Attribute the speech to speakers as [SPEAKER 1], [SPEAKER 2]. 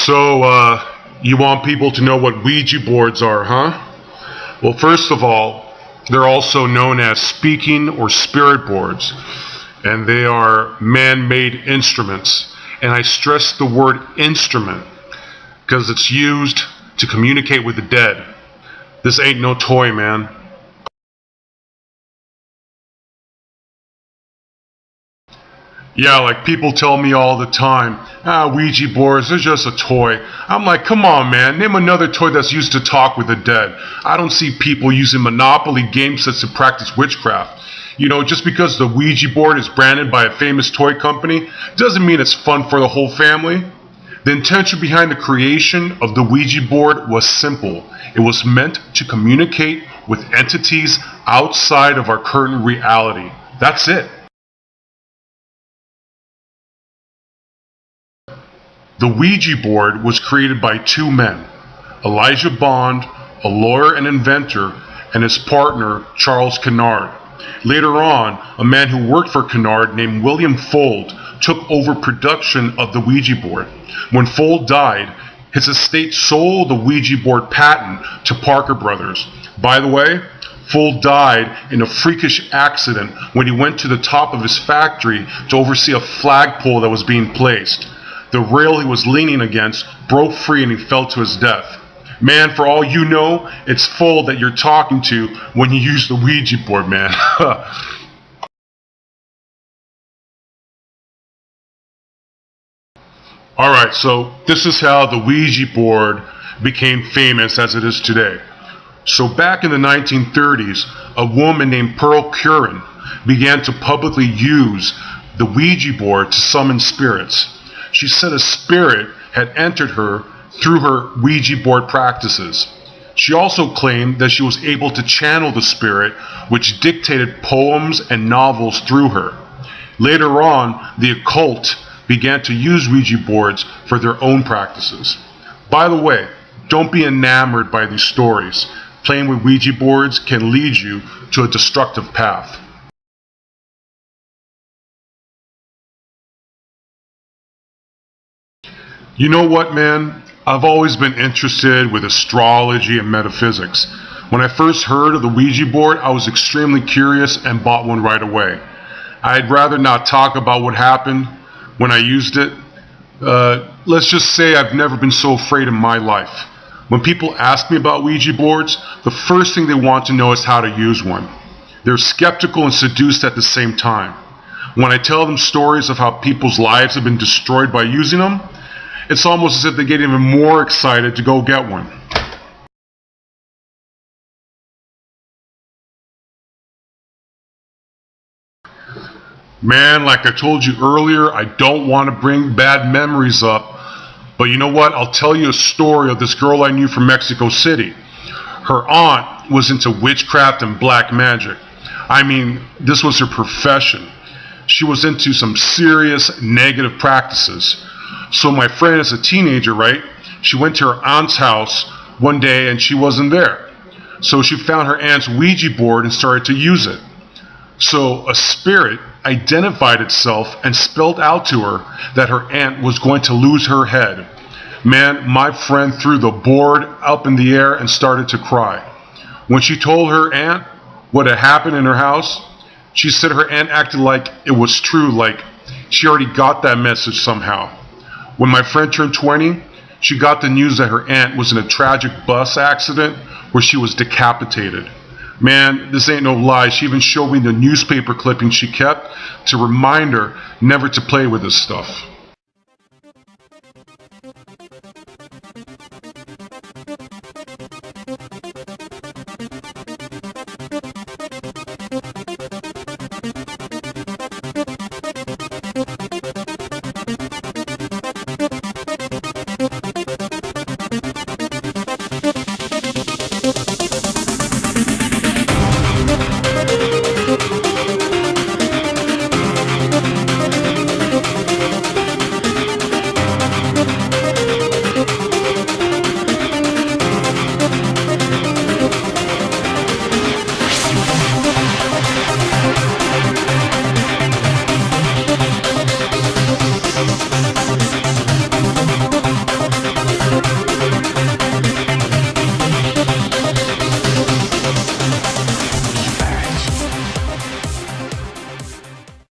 [SPEAKER 1] You want people to know what Ouija boards are, huh? Well, first of all, they're also known as speaking or spirit boards, and they are man-made instruments. And I stress the word instrument because it's used to communicate with the dead. This ain't no toy, man. Yeah, like people tell me all the time, Ouija boards, they're just a toy. I'm like, come on, man, name another toy that's used to talk with the dead. I don't see people using Monopoly game sets to practice witchcraft. You know, just because the Ouija board is branded by a famous toy company doesn't mean it's fun for the whole family. The intention behind the creation of the Ouija board was simple. It was meant to communicate with entities outside of our current reality. That's it. The Ouija board was created by two men, Elijah Bond, a lawyer and inventor, and his partner, Charles Kennard. Later on, a man who worked for Kennard named William Fuld took over production of the Ouija board. When Fuld died, his estate sold the Ouija board patent to Parker Brothers. By the way, Fuld died in a freakish accident when he went to the top of his factory to oversee a flagpole that was being placed. The rail he was leaning against broke free and he fell to his death. Man, for all you know, it's Fuld that you're talking to when you use the Ouija board, man. Alright, so this is how the Ouija board became famous as it is today. So back in the 1930s, a woman named Pearl Curran began to publicly use the Ouija board to summon spirits. She said a spirit had entered her through her Ouija board practices. She also claimed that she was able to channel the spirit, which dictated poems and novels through her. Later on, the occult began to use Ouija boards for their own practices. By the way, don't be enamored by these stories. Playing with Ouija boards can lead you to a destructive path. You know what, man? I've always been interested with astrology and metaphysics. When I first heard of the Ouija board, I was extremely curious and bought one right away. I'd rather not talk about what happened when I used it. Let's just say I've never been so afraid in my life. When people ask me about Ouija boards, the first thing they want to know is how to use one. They're skeptical and seduced at the same time. When I tell them stories of how people's lives have been destroyed by using them, it's almost as if they get even more excited to go get one. Man, like I told you earlier, I don't want to bring bad memories up, but you know what? I'll tell you a story of this girl I knew from Mexico City. Her aunt was into witchcraft and black magic. I mean, this was her profession. She was into some serious negative practices. So my friend, as a teenager, right, she went to her aunt's house one day and she wasn't there. So she found her aunt's Ouija board and started to use it. So a spirit identified itself and spelled out to her that her aunt was going to lose her head. Man, my friend threw the board up in the air and started to cry. When she told her aunt what had happened in her house, she said her aunt acted like it was true, like she already got that message somehow. When my friend turned 20, she got the news that her aunt was in a tragic bus accident where she was decapitated. Man, this ain't no lie. She even showed me the newspaper clippings she kept to remind her never to play with this stuff.